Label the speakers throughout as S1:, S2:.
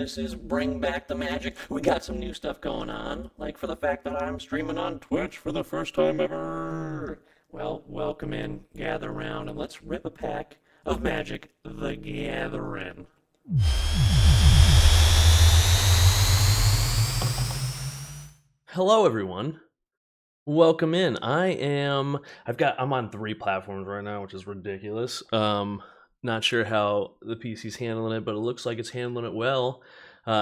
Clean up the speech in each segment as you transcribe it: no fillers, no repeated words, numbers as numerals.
S1: This is Bring Back the Magic. We got some new stuff going on, like for the fact that I'm streaming on Twitch for the first time ever. Well, welcome in, gather around, and let's rip a pack of Magic the Gathering. Hello, everyone. Welcome in. I'm on 3 platforms right now, which is ridiculous. Not sure how the PC's handling it, but it looks like it's handling it well.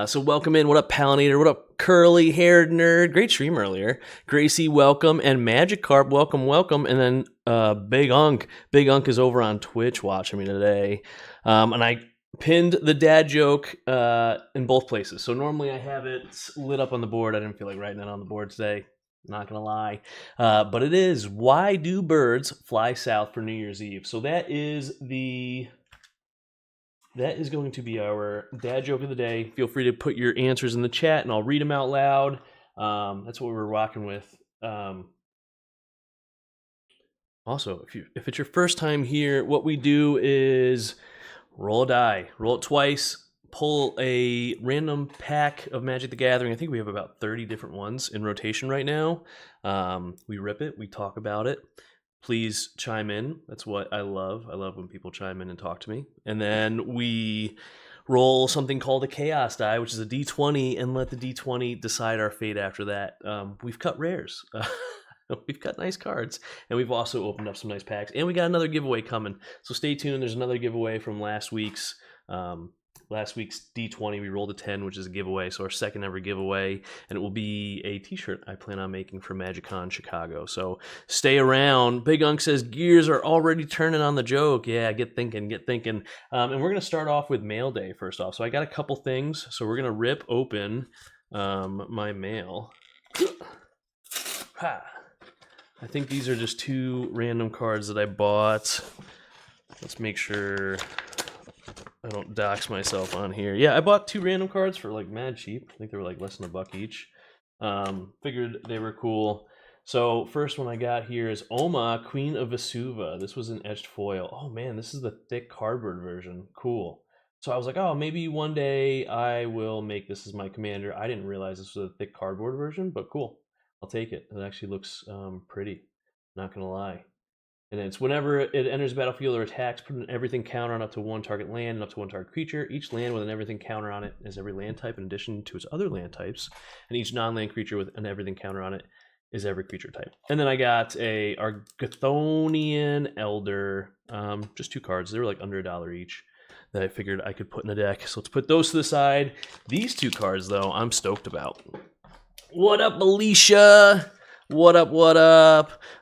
S1: So welcome in. What up, Palinator? What up, curly-haired nerd? Great stream earlier. Gracie, welcome. And Magikarp, welcome. And then Big Unk. Big Unk is over on Twitch watching me today. And I pinned the dad joke in both places. So normally I have it lit up on the board. I didn't feel like writing it on the board today. Not gonna lie, but it is, why do birds fly south for New Year's Eve? So that is going to be our dad joke of the day. Feel free to put your answers in the chat and I'll read them out loud. That's what we're rocking with. Also, if it's your first time here, what we do is roll a die, roll it twice, pull a random pack of Magic the Gathering. I think we have about 30 different ones in rotation right now. We rip it, we talk about it. Please chime in. That's what I love. I love when people chime in and talk to me. And then we roll something called a Chaos die, which is a D20, and let the D20 decide our fate after that. We've cut rares. We've got nice cards, and we've also opened up some nice packs, and we got another giveaway coming. So stay tuned. There's another giveaway from last week's D20. We rolled a 10, which is a giveaway, so our second ever giveaway, and it will be a t-shirt I plan on making for MagicCon Chicago. So stay around. Big Unk says gears are already turning on the joke. Yeah, get thinking. And we're going to start off with mail day first off. So I got a couple things, so we're going to rip open my mail. Ha. I think these are just 2 random cards that I bought. Let's make sure I don't dox myself on here. Yeah, I bought 2 random cards for like mad cheap. I think they were like less than $1 each. Figured they were cool. So first one I got here is Oma, Queen of Vesuva. This was an etched foil. Oh man, this is the thick cardboard version. Cool. So I was like, oh, maybe one day I will make this as my commander. I didn't realize this was a thick cardboard version, but cool. I'll take it. It actually looks pretty. Not gonna lie. And then it's whenever it enters the battlefield or attacks, put an everything counter on up to 1 target land and up to 1 target creature. Each land with an everything counter on it is every land type in addition to its other land types. And each non-land creature with an everything counter on it is every creature type. And then I got a Argathonian Elder, just 2 cards. They were like under $1 each that I figured I could put in the deck. So let's put those to the side. These 2 cards, though, I'm stoked about. What up, Alicia? What up?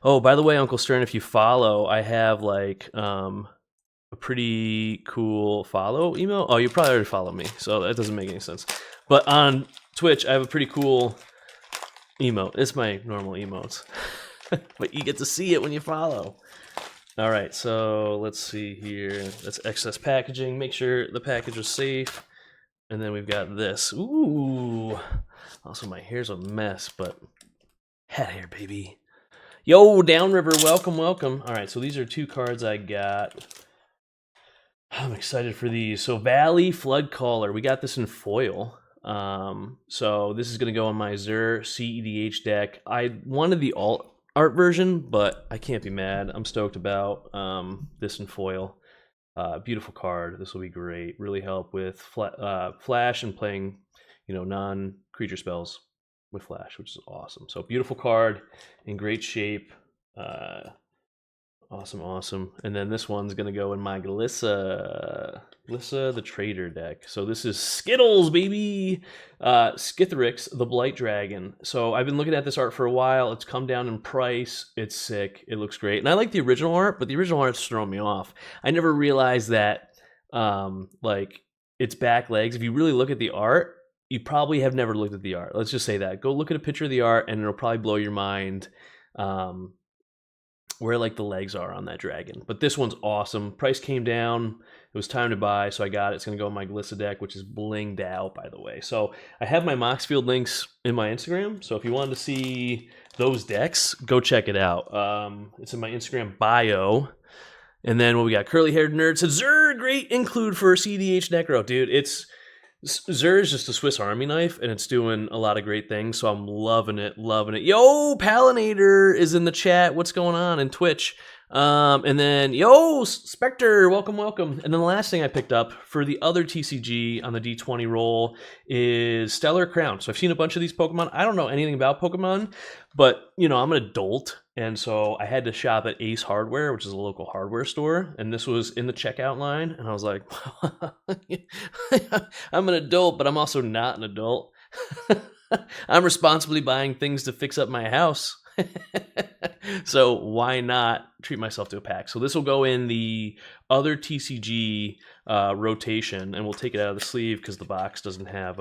S1: Oh, by the way, Uncle Stern, if you follow, I have like a pretty cool follow email. Oh, you probably already follow me, so that doesn't make any sense. But on Twitch, I have a pretty cool emote. It's my normal emotes, but you get to see it when you follow. All right, so let's see here. That's excess packaging. Make sure the package was safe. And then we've got this. Ooh. Also, my hair's a mess, but head hair, baby. Yo, Downriver, welcome. All right, so these are 2 cards I got. I'm excited for these. So Valley Flood Caller. We got this in foil. So this is going to go on my Zur CEDH deck. I wanted the alt art version, but I can't be mad. I'm stoked about this in foil. Beautiful card. This will be great. Really help with flash and playing, non-creature spells with flash, which is awesome. So beautiful card, in great shape. Awesome. And then this one's gonna go in my Glissa the Trader deck. So this is Skittles, baby. Skithrix, the Blight Dragon. So I've been looking at this art for a while. It's come down in price. It's sick. It looks great. And I like the original art, but the original art's throwing me off. I never realized that like its back legs, if you really look at the art, you probably have never looked at the art. Let's just say that. Go look at a picture of the art and it'll probably blow your mind where like the legs are on that dragon. But this one's awesome. Price came down. It was time to buy, so I got it. It's going to go in my Glissa deck, which is blinged out, by the way. So I have my Moxfield links in my Instagram. So if you wanted to see those decks, go check it out. It's in my Instagram bio. And then what we got, curly haired nerd said, Zur, great include for CDH Necro. Dude, it's Zur is just a Swiss Army knife, and it's doing a lot of great things, so I'm loving it, loving it. Yo, Palinator is in the chat. What's going on in Twitch? And then, yo, Spectre, welcome, welcome. And then the last thing I picked up for the other TCG on the D20 roll is Stellar Crown. So I've seen a bunch of these Pokemon. I don't know anything about Pokemon, but, you know, I'm an adult, and so I had to shop at Ace Hardware, which is a local hardware store, and this was in the checkout line, and I was like, I'm an adult, but I'm also not an adult. I'm responsibly buying things to fix up my house. So why not treat myself to a pack? So this will go in the other TCG rotation, and we'll take it out of the sleeve because the box doesn't have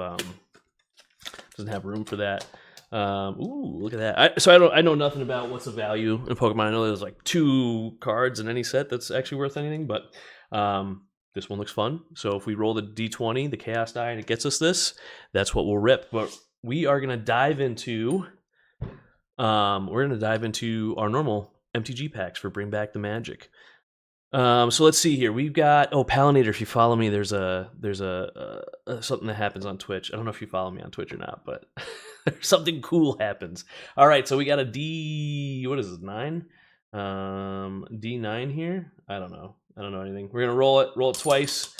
S1: room for that. Ooh, look at that! I know nothing about what's the value in Pokemon. I know there's like 2 cards in any set that's actually worth anything, but this one looks fun. So if we roll the D20, the Chaos die, and it gets us this, that's what we'll rip. But we are gonna dive into our normal MTG packs for Bring Back the Magic. So let's see here. We've got Palinator. If you follow me, there's a something that happens on Twitch. I don't know if you follow me on Twitch or not, but something cool happens. All right, so we got a D. What is this? 9? D9 here. I don't know anything. We're gonna roll it twice,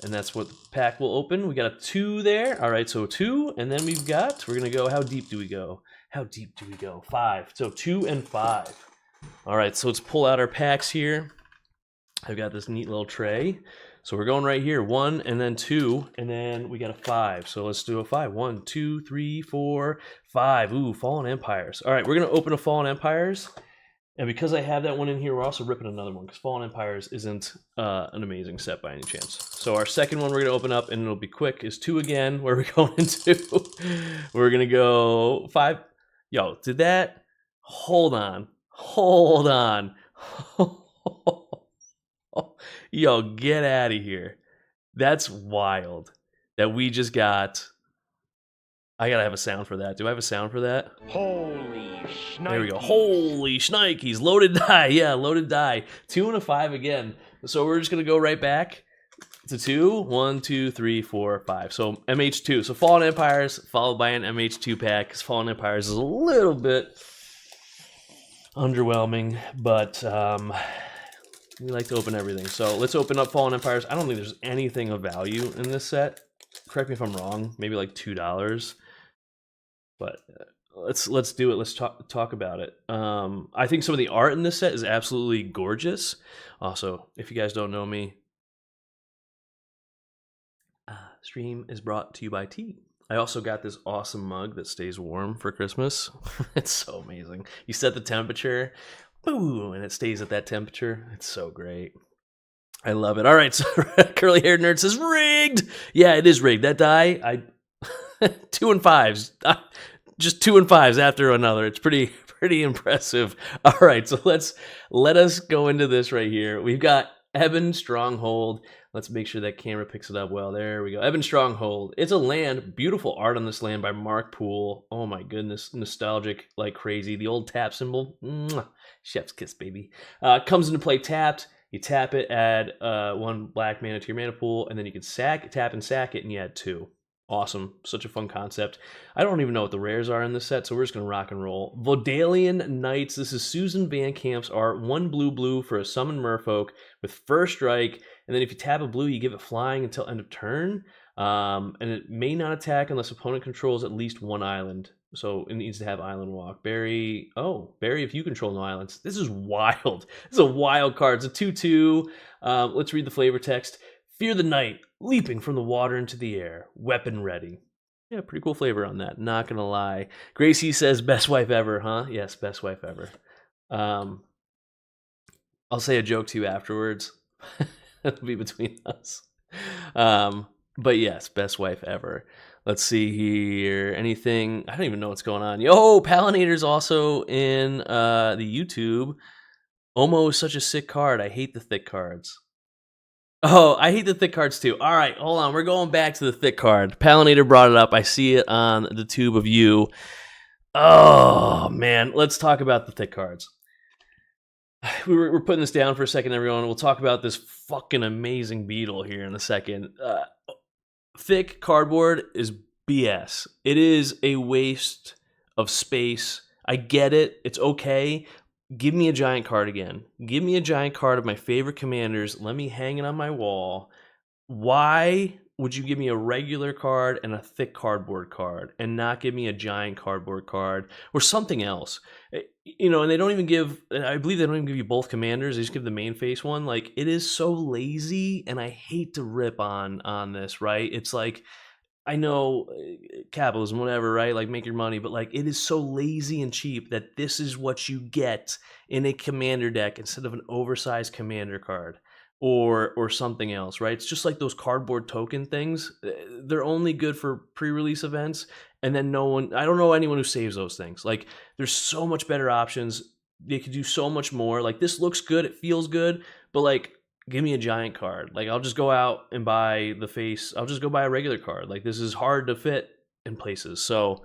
S1: and that's what the pack will open. We got a 2 there. All right, so 2, and then we're gonna go. How deep do we go? 5. So 2 and 5. All right, so let's pull out our packs here. I've got this neat little tray. So we're going right here. 1 and then 2, and then we got a 5. So let's do a 5. 1, 2, 3, 4, 5. Ooh, Fallen Empires. All right, we're going to open a Fallen Empires. And because I have that one in here, we're also ripping another one because Fallen Empires isn't an amazing set by any chance. So our second one we're going to open up, and it'll be quick, is 2 again. Where are we going into? We're going to go 5. Yo, did that? Hold on. Yo, get out of here. That's wild that we just got. I gotta have a sound for that. Do I have a sound for that?
S2: Holy shnikes.
S1: There we go. Holy shnikes. Loaded die. Yeah, loaded die. 2 and a 5 again. So we're just gonna go right back to 2. 1, 2, 3, 4, 5. So MH2. So Fallen Empires followed by an MH2 pack, because Fallen Empires is a little bit underwhelming, but we like to open everything. So let's open up Fallen Empires. I don't think there's anything of value in this set. Correct me if I'm wrong. Maybe like $2. But let's do it. Let's talk about it. I think some of the art in this set is absolutely gorgeous. Also, if you guys don't know me, stream is brought to you by tea. I also got this awesome mug that stays warm for Christmas. It's so amazing. You set the temperature, boom, and it stays at that temperature. It's so great. I love it. All right, so Curly Haired Nerd says rigged. Yeah, it is rigged. That die, 2 and 5s, just 2 and 5s after another. It's pretty impressive. All right, so let us go into this right here. We've got Ebon Stronghold. Let's make sure that camera picks it up well. There we go. Ebon Stronghold. It's a land. Beautiful art on this land by Mark Poole. Oh my goodness. Nostalgic like crazy. The old tap symbol. Mwah. Chef's kiss, baby. Comes into play tapped. You tap it, add 1 black mana to your mana pool, and then you can tap and sack it, and you add 2. Awesome. Such a fun concept. I don't even know what the rares are in this set, so we're just going to rock and roll. Vodalian Knights. This is Susan Van Camp's art. 1 blue for a summon merfolk with first strike, and then if you tap a blue, you give it flying until end of turn. And it may not attack unless opponent controls at least 1 island. So it needs to have Island Walk. Barry if you control no islands. This is wild. This is a wild card. It's a 2/2. Let's read the flavor text. Fear the night, leaping from the water into the air, weapon ready. Yeah, pretty cool flavor on that, not gonna lie. Gracie says, best wife ever, huh? Yes, best wife ever. I'll say a joke to you afterwards. It'll be between us. But yes, best wife ever. Let's see here. Anything? I don't even know what's going on. Yo, Palinator's also in the YouTube. Omo is such a sick card. I hate the thick cards. Oh, I hate the thick cards too. All right, hold on. We're going back to the thick card. Palinator brought it up. I see it on the tube of you. Oh, man. Let's talk about the thick cards. We're putting this down for a second, everyone. We'll talk about this fucking amazing beetle here in a second. thick cardboard is BS. It is a waste of space. I get it. It's okay. Give me a giant card again. Give me a giant card of my favorite commanders. Let me hang it on my wall. Why would you give me a regular card and a thick cardboard card and not give me a giant cardboard card or something else? And they don't even give, I believe they don't even give you both commanders. They just give the main face one. Like, it is so lazy, and I hate to rip on this, right? It's like, I know capitalism, whatever, right? Like, make your money, but like, it is so lazy and cheap that this is what you get in a commander deck instead of an oversized commander card or something else, right? It's just like those cardboard token things. They're only good for pre-release events, and then I don't know anyone who saves those things. Like, there's so much better options. They could do so much more. Like, this looks good, it feels good, but like, give me a giant card. Like, I'll just go out and buy the face. I'll just go buy a regular card. Like, this is hard to fit in places. So,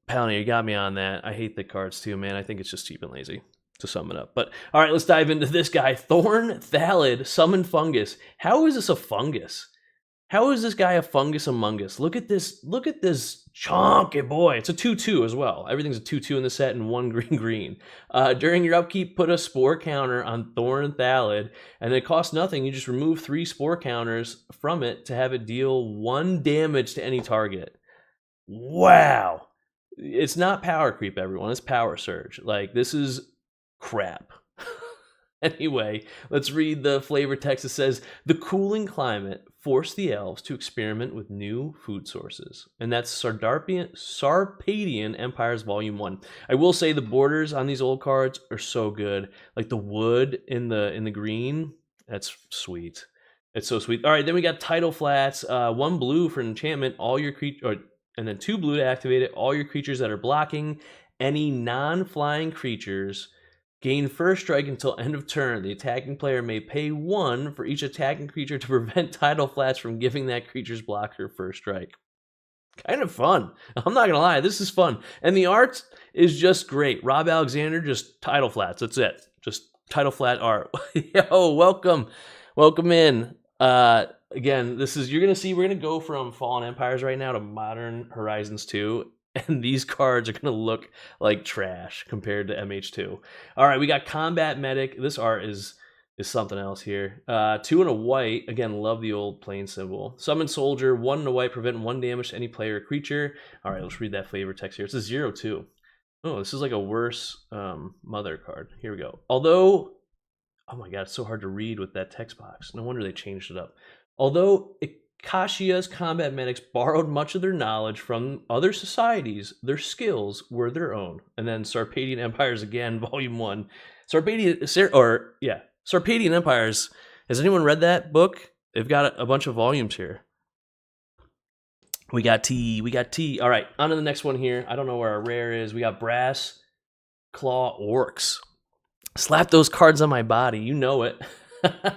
S1: Paladin, you got me on that. I hate the cards too, man. I think it's just cheap and lazy, to sum it up. But all right, let's dive into this guy. Thorn Thallid, Summon Fungus. How is this a fungus? How is this guy a fungus among us? Look at this chonky boy. It's a 2/2 as well. Everything's a 2/2 in the set and 1 green. During your upkeep, put a spore counter on Thorn Thallid, and it costs nothing. You just remove 3 spore counters from it to have it deal 1 damage to any target. Wow. It's not power creep, everyone. It's power surge. Like, this is crap. Anyway, let's read the flavor text. It says, the cooling climate forced the elves to experiment with new food sources. And that's Sarpadian Empires Volume 1. I will say the borders on these old cards are so good. Like the wood in the green, that's sweet. It's so sweet. All right, then we got Tidal Flats. 1 blue for enchantment, all your and then 2 blue to activate it. All your creatures that are blocking any non-flying creatures gain first strike until end of turn. The attacking player may pay 1 for each attacking creature to prevent Tidal Flats from giving that creature's blocker first strike. Kind of fun. I'm not going to lie. This is fun. And the art is just great. Rob Alexander, just Tidal Flats. That's it. Just Tidal Flat art. Yo, welcome. Welcome in. Again, you're going to see, we're going to go from Fallen Empires right now to Modern Horizons 2. And these cards are going to look like trash compared to MH2. All right, we got Combat Medic. This art is something else here. 2 and a white. Again, love the old plain symbol. Summon Soldier. 1 and a white. Prevent 1 damage to any player or creature. All right, let's read that flavor text here. It's a 0/2. Oh, this is like a worse mother card. Here we go. Although, oh my god, it's so hard to read with that text box. No wonder they changed it up. Although Kashia's combat medics borrowed much of their knowledge from other societies, their skills were their own. And then Sarpadian Empires again, Volume 1. Sarpadian Empires. Has anyone read that book? They've got a bunch of volumes here. We got T. All right, on to the next one here. I don't know where our rare is. We got Brass Claw Orcs. Slap those cards on my body. You know it.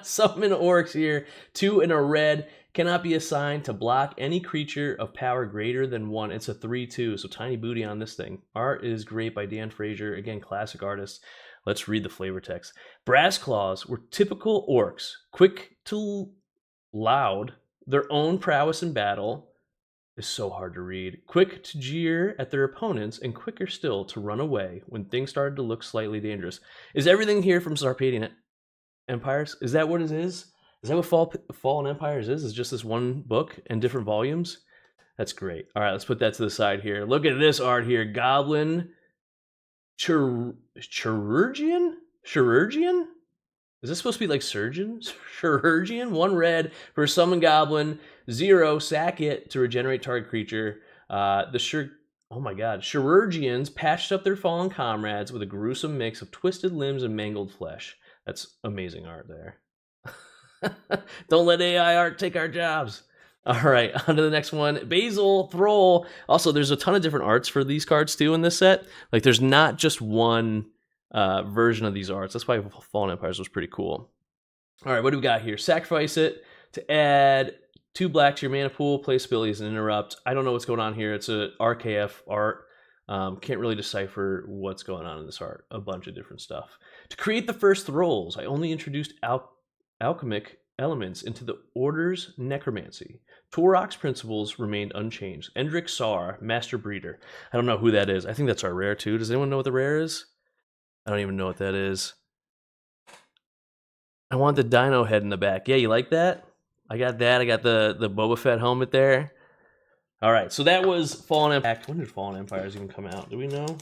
S1: Summon Orcs here. 2 in a red. Cannot be assigned to block any creature of power greater than 1. It's a 3/2, so tiny booty on this thing. Art is great by Dan Frazier. Again, classic artist. Let's read the flavor text. Brass Claws were typical orcs, quick to loud, their own prowess in battle is so hard to read, quick to jeer at their opponents, and quicker still to run away when things started to look slightly dangerous. Is everything here from Sarpadian Empires? Is that what it is? Is that what Fallen Empires is? Is just this one book and different volumes? That's great. All right, let's put that to the side here. Look at this art here. Goblin Chirurgian? Is this supposed to be like surgeon? Chirurgian? 1 red for summon goblin. 0, sack it to regenerate target creature. Oh my god. Chirurgians patched up their fallen comrades with a gruesome mix of twisted limbs and mangled flesh. That's amazing art there. Don't let AI art take our jobs. All right, on to the next one. Basil Thrall. Also, there's a ton of different arts for these cards too in this set. Like, there's not just one version of these arts. That's why Fallen Empires was pretty cool. All right, what do we got here? Sacrifice it to add 2 black to your mana pool. Place abilities and interrupt. I don't know what's going on here. It's a RKF art. Can't really decipher what's going on in this art. A bunch of different stuff. To create the first Thralls, I only introduced alchemic elements into the Order's necromancy. Torok's principles remained unchanged. Endrick Sar, Master Breeder. I don't know who that is. I think that's our rare too. Does anyone know what the rare is? I don't even know what that is. I want the dino head in the back. Yeah, you like that? I got that. I got the Boba Fett helmet there. All right, so that was Fallen Empire. When did Fallen Empires even come out? Do we know? Does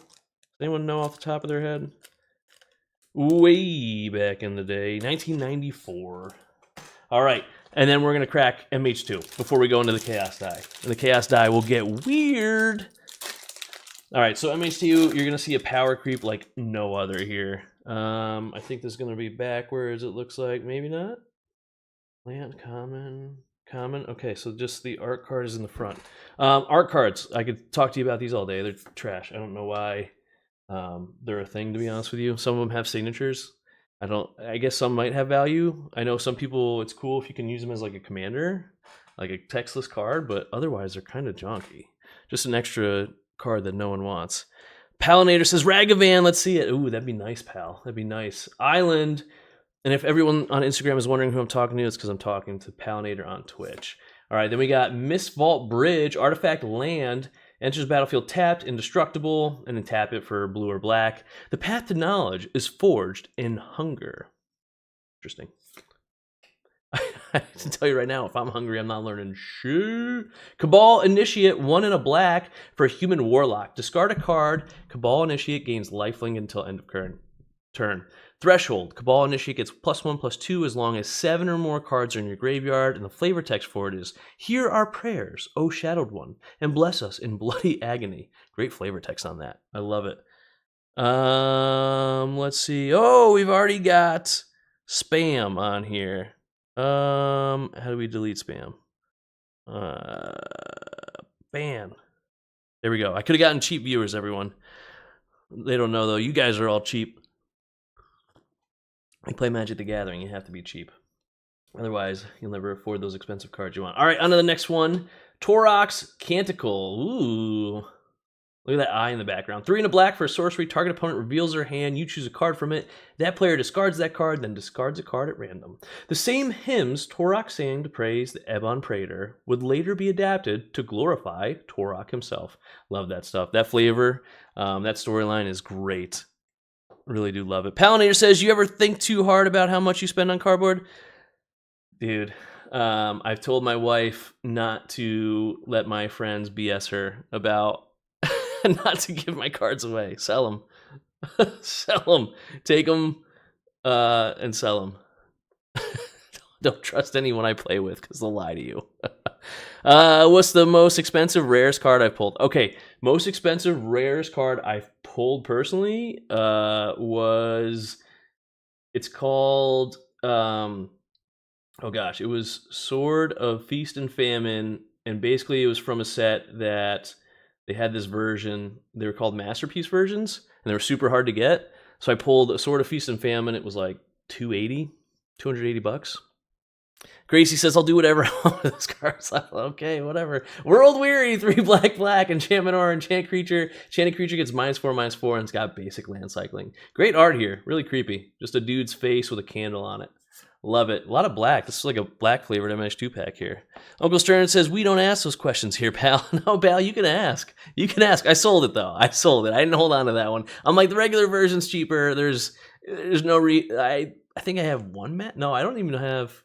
S1: anyone know off the top of their head? Way back in the day, 1994. All right, and then we're going to crack MH2 before we go into the Chaos Die. And the Chaos Die will get weird. All right, so MH2, you're going to see a power creep like no other here. I think this is going to be backwards, it looks like. Maybe not. Land, common. Okay, so just the art card is in the front. Art cards, I could talk to you about these all day. They're trash. I don't know why they're a thing, to be honest with you. Some of them have signatures. I guess some might have value. I know some people, it's cool if you can use them as like a commander, like a textless card, but otherwise they're kind of junky. Just an extra card that no one wants. Palinator says Ragavan, let's see it. Ooh, that'd be nice, pal. That'd be nice. Island. And if everyone on Instagram is wondering who I'm talking to, it's because I'm talking to Palinator on Twitch. All right, then we got Miss Vault Bridge, Artifact Land, enters battlefield tapped, indestructible, and then tap it for blue or black. The path to knowledge is forged in hunger. Interesting. I can tell you right now, if I'm hungry, I'm not learning shit. Cabal Initiate, 1 and a black for a human warlock. Discard a card. Cabal Initiate gains lifelink until end of current turn. Threshold. Cabal Initiate gets +1/+2 as long as 7 or more cards are in your graveyard, and the flavor text for it is, "Hear our prayers, O Shadowed One, and bless us in bloody agony." Great flavor text on that. I love it. Let's see. Oh, we've already got spam on here. How do we delete spam? Ban. There we go. I could have gotten cheap viewers, everyone. They don't know, though. You guys are all cheap. You play Magic the Gathering, you have to be cheap. Otherwise, you'll never afford those expensive cards you want. All right, on to the next one. Torok's Canticle. Ooh. Look at that eye in the background. 3 and a black for a sorcery. Target opponent reveals their hand. You choose a card from it. That player discards that card, then discards a card at random. The same hymns Torok sang to praise the Ebon Praetor would later be adapted to glorify Torok himself. Love that stuff. That flavor, that storyline is great. Really do love it. Palinator says, you ever think too hard about how much you spend on cardboard? Dude, I've told my wife not to let my friends BS her about not to give my cards away. Sell them. Sell them. Take them and sell them. Don't trust anyone I play with because they'll lie to you. What's the most expensive rarest card I've pulled? Okay, most expensive rarest card I've pulled personally it's called, oh gosh, it was Sword of Feast and Famine, and basically it was from a set that they had this version, they were called Masterpiece versions, and they were super hard to get, so I pulled a Sword of Feast and Famine. It was like $280. Gracie says, I'll do whatever I want with this card. Okay, whatever. World Weary, 3 black, enchantment or enchant creature. Enchanted creature gets -4/-4, and it's got basic land cycling. Great art here. Really creepy. Just a dude's face with a candle on it. Love it. A lot of black. This is like a black flavored MH2 pack here. Uncle Stern says, we don't ask those questions here, pal. No, pal, you can ask. You can ask. I sold it, though. I sold it. I didn't hold on to that one. I'm like, the regular version's cheaper. There's no I think I have one No, I don't even have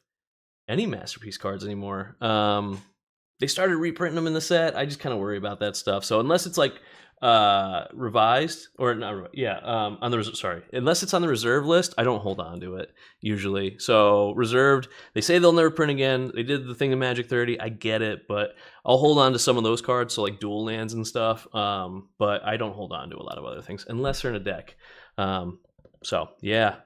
S1: any Masterpiece cards anymore. They started reprinting them in the set. I just kind of worry about that stuff. So unless it's like revised or not, on the unless it's on the reserve list, I don't hold on to it usually. So reserved, they say they'll never print again. They did the thing in Magic 30. I get it, but I'll hold on to some of those cards, so like dual lands and stuff. But I don't hold on to a lot of other things unless they're in a deck. So yeah.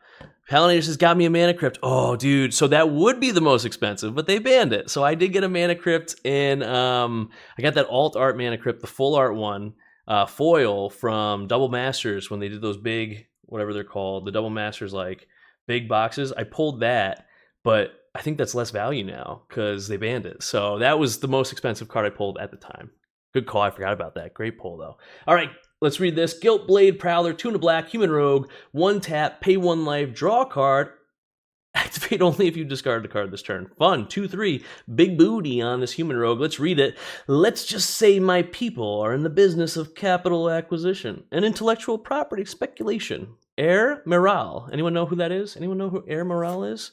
S1: Palinator says, got me a Mana Crypt. Oh, dude. So that would be the most expensive, but they banned it. So I did get a Mana Crypt in, I got that alt art Mana Crypt, the full art one, foil from Double Masters when they did those big, whatever they're called, the Double Masters, like big boxes. I pulled that, but I think that's less value now because they banned it. So that was the most expensive card I pulled at the time. Good call. I forgot about that. Great pull, though. All right. Let's read this. Guilt Blade Prowler, 2 and a black, human rogue, 1 tap, pay 1 life, draw a card. Activate only if you discard the card this turn. Fun. 2/3. Big booty on this human rogue. Let's read it. Let's just say my people are in the business of capital acquisition and intellectual property speculation. Air Morale. Anyone know who that is? Anyone know who Air Morale is?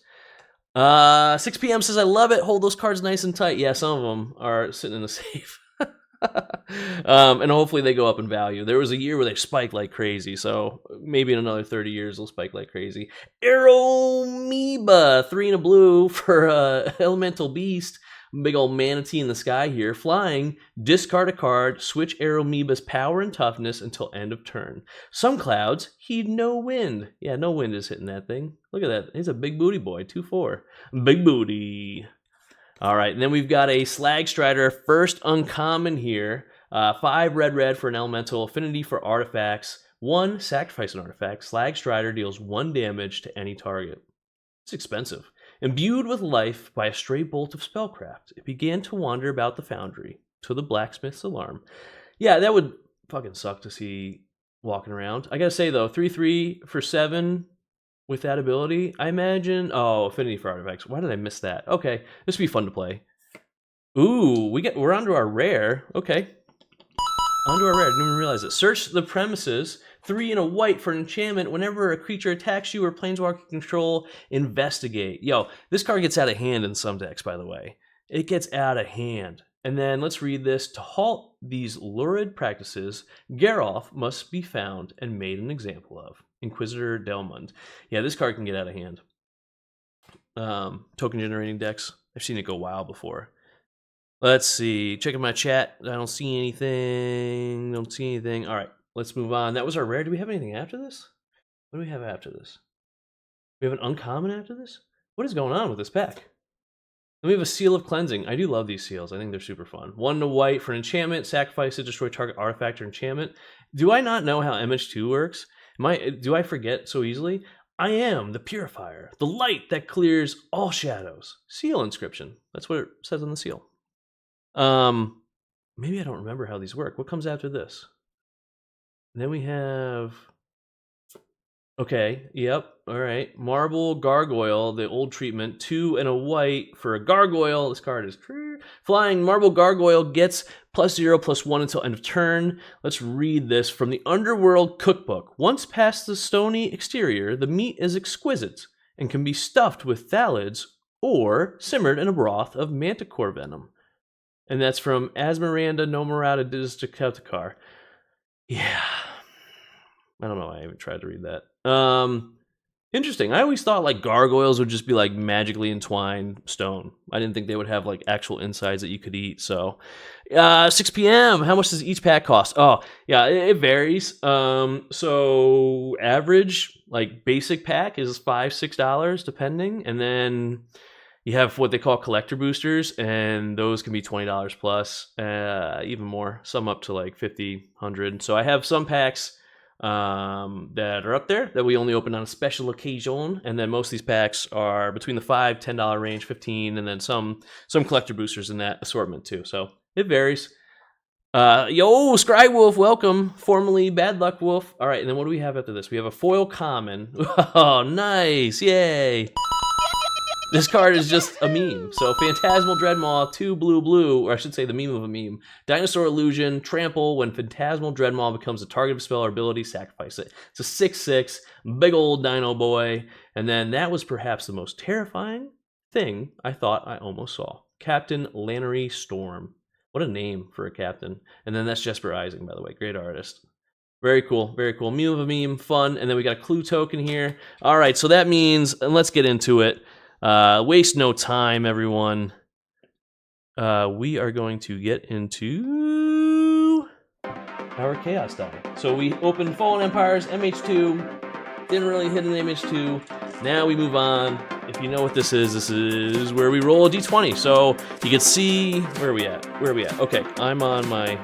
S1: 6 p.m. says, I love it. Hold those cards nice and tight. Yeah, some of them are sitting in the safe. And hopefully they go up in value. There was a year where they spiked like crazy, so maybe in another 30 years they'll spike like crazy. Aeromoeba, 3 and a blue for Elemental Beast. Big old manatee in the sky here. Flying, discard a card, switch Aeromoeba's power and toughness until end of turn. Some clouds heed no wind. Yeah, no wind is hitting that thing. Look at that. He's a big booty boy. 2/4. Big booty. All right, and then we've got a Slag Strider, first uncommon here. 5 red for an elemental, affinity for artifacts. 1, sacrifice an artifact. Slag Strider deals 1 damage to any target. It's expensive. Imbued with life by a stray bolt of spellcraft, it began to wander about the foundry, to the blacksmith's alarm. Yeah, that would fucking suck to see walking around. I gotta say, though, 3/3 for 7... with that ability, I imagine... Oh, affinity for artifacts. Why did I miss that? Okay, this would be fun to play. Ooh, we're onto our rare. Okay. Onto our rare. I didn't even realize it. Search the premises. 3 and a white for an enchantment. Whenever a creature attacks you or planeswalker control, investigate. Yo, this card gets out of hand in some decks, by the way. It gets out of hand. And then let's read this. To halt these lurid practices, Geralf must be found and made an example of. Inquisitor Delmund. Yeah, this card can get out of hand. Token generating decks. I've seen it go wild before. Let's see. Checking my chat. I don't see anything. Don't see anything. All right, let's move on. That was our rare. Do we have anything after this? What do we have after this? We have an uncommon after this? What is going on with this pack? Then we have a Seal of Cleansing. I do love these seals. I think they're super fun. 1 to white for an enchantment. Sacrifice it. Destroy target artifact or enchantment. Do I not know how MH2 works? Do I forget so easily? I am the purifier, the light that clears all shadows. Seal inscription. That's what it says on the seal. Maybe I don't remember how these work. What comes after this? And then we have... Okay, yep, all right. Marble Gargoyle, the old treatment. 2 and a white for a Gargoyle. This card is flying. Marble Gargoyle gets +0/+1 until end of turn. Let's read this from the Underworld Cookbook. Once past the stony exterior, the meat is exquisite and can be stuffed with thalids or simmered in a broth of manticore venom. And that's from Asmiranda Nomorata Dizdakatakar. Yeah. I don't know. I haven't tried to read that. Interesting. I always thought like gargoyles would just be like magically entwined stone. I didn't think they would have like actual insides that you could eat. So, 6 p.m. How much does each pack cost? Oh, yeah, it varies. So average like basic pack is $5-6 depending, and then you have what they call collector boosters, and those can be $20 plus, even more. Some up to like $50, $100. So I have some packs that are up there that we only open on a special occasion, and then most of these packs are between the $5-10 range, 15, and then some collector boosters in that assortment too. So it varies. Yo, Scry Wolf, welcome. Formerly Bad Luck Wolf. All right, and then what do we have after this? We have a foil common. Oh, nice! Yay! This card is just a meme. So Phantasmal Dreadmaw, 2 blue, or I should say the meme of a meme. Dinosaur Illusion, trample. When Phantasmal Dreadmaw becomes a target of a spell or ability, sacrifice it. It's a 6/6, big old dino boy. And then that was perhaps the most terrifying thing I thought I almost saw. Captain Lannery Storm. What a name for a captain. And then that's Jesper Ising, by the way. Great artist. Very cool, very cool. Meme of a meme, fun. And then we got a clue token here. All right, so that means, and let's get into it. Waste no time, everyone. We are going to get into our Chaos die. So we opened Fallen Empires, MH2. Didn't really hit an MH2. Now we move on. If you know what this is where we roll a d20. So you can see, where are we at? Okay, I'm on my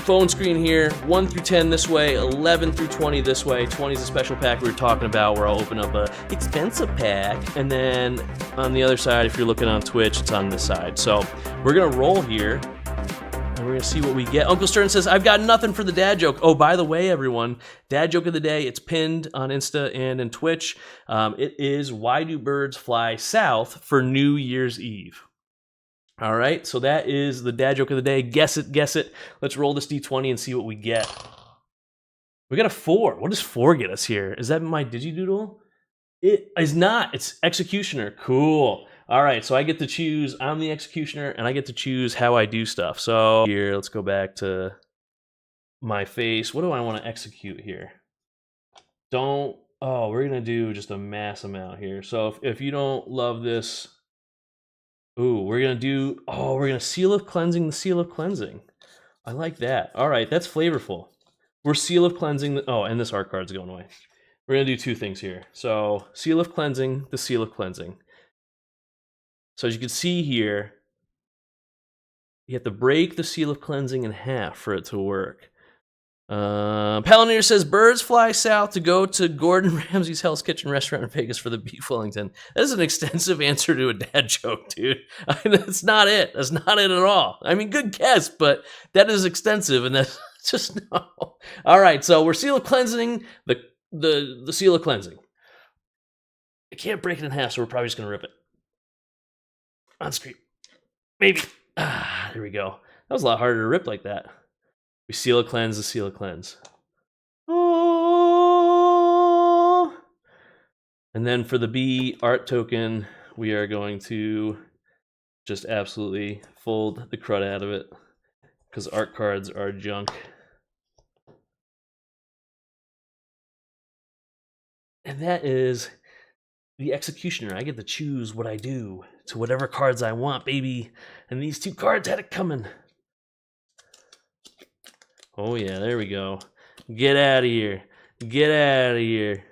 S1: phone screen here. 1 through 10 this way, 11 through 20 this way. 20 is a special pack we were talking about where I'll open up a expensive pack. And then on the other side, if you're looking on Twitch, it's on this side. So we're gonna roll here. we're going to see what we get. Uncle Stern says, I've got nothing for the dad joke. Oh, by the way, everyone, dad joke of the day, it's pinned on Insta and in Twitch. It is, why do birds fly south for New Year's Eve? All right, so that is the dad joke of the day. Guess it, guess it. Let's roll this D20 and see what we get. We got a 4. What does 4 get us here? Is that my digidoodle? It is not. It's executioner. Cool. All right, so I get to choose. I'm the executioner, and I get to choose how I do stuff. So here, let's go back to my face. What do I want to execute here? Oh, we're going to do just a mass amount here. So if you don't love this, we're going to seal of cleansing the seal of cleansing. I like that. All right, that's flavorful. We're seal of cleansing. And this art card's going away. We're going to do 2 things here. So seal of cleansing, the seal of cleansing. So as you can see here, you have to break the seal of cleansing in half for it to work. Palinator says, birds fly south to go to Gordon Ramsay's Hell's Kitchen restaurant in Vegas for the beef Wellington. That is an extensive answer to a dad joke, dude. That's not it. That's not it at all. I mean, good guess, but that is extensive, and that's just no. All right, so we're seal of cleansing the seal of cleansing. I can't break it in half, so we're probably just going to rip it. On screen. Maybe. There we go. That was a lot harder to rip like that. We seal of cleanse the seal of cleanse. Oh. And then for the B art token, we are going to just absolutely fold the crud out of it because art cards are junk. And that is the executioner. I get to choose what I do to whatever cards I want, baby. And these 2 cards had it coming. Oh yeah, there we go. Get out of here. Get out of here.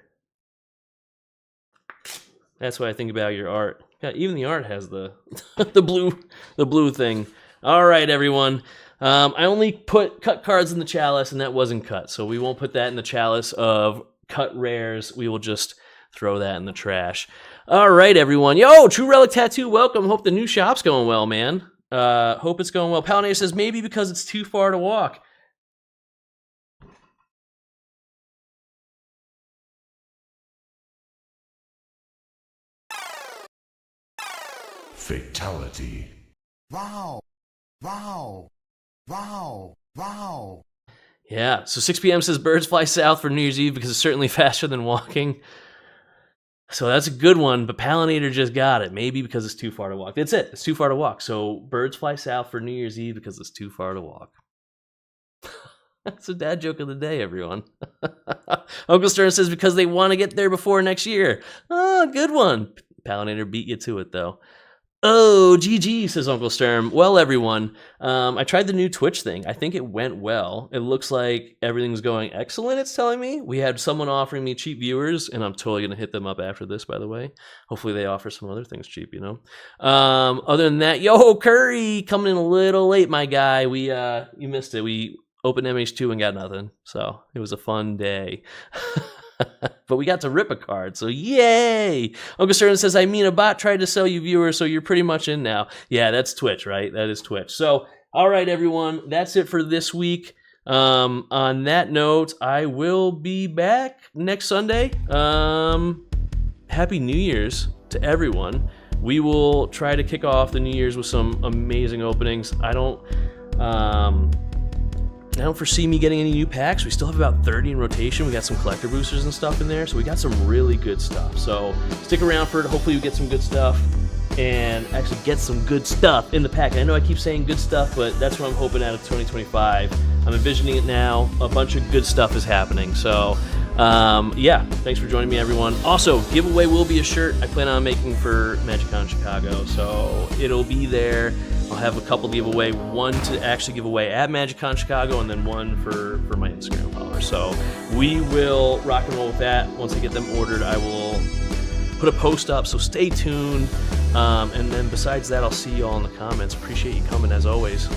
S1: That's what I think about your art. Yeah, even the art has the the blue thing. All right, everyone. I only put cut cards in the chalice, and that wasn't cut. So we won't put that in the chalice of cut rares. We will just throw that in the trash. All right, everyone. Yo, True Relic Tattoo, welcome. Hope the new shop's going well, man. Hope it's going well. Palinator says, maybe because it's too far to walk.
S3: Fatality.
S4: Wow. Wow. Wow. Wow.
S1: Yeah, so 6 p.m. says birds fly south for New Year's Eve because it's certainly faster than walking. So that's a good one, but Palinator just got it. Maybe because it's too far to walk. That's it. It's too far to walk. So birds fly south for New Year's Eve because it's too far to walk. That's a dad joke of the day, everyone. Uncle Stern says because they want to get there before next year. Oh, good one. Palinator beat you to it, though. Oh, GG, says Uncle Stern. Well, everyone, I tried the new Twitch thing. I think it went well. It looks like everything's going excellent, it's telling me. We had someone offering me cheap viewers, and I'm totally going to hit them up after this, by the way. Hopefully they offer some other things cheap, you know. Other than that, yo, Curry, coming in a little late, my guy. You missed it. We opened MH2 and got nothing, so it was a fun day. But we got to rip a card, so yay! Uncle Stern says, I mean, a bot tried to sell you viewers, so you're pretty much in now. Yeah, that's Twitch, right? That is Twitch. So, all right, everyone, that's it for this week. On that note, I will be back next Sunday. Happy New Year's to everyone. We will try to kick off the New Year's with some amazing openings. I don't foresee me getting any new packs. We still have about 30 in rotation. We got some collector boosters and stuff in there, so we got some really good stuff. So stick around for it. Hopefully we get some good stuff and actually get some good stuff in the pack. I know I keep saying good stuff, but that's what I'm hoping out of 2025. I'm envisioning it now. A bunch of good stuff is happening. So yeah, thanks for joining me, everyone. Also, giveaway will be a shirt I plan on making for MagicCon Chicago, so it'll be there. I'll have a couple giveaway, one to actually give away at MagicCon Chicago, and then one for my Instagram followers. So we will rock and roll with that. Once I get them ordered, I will put a post up, so stay tuned. And then besides that, I'll see you all in the comments. Appreciate you coming as always.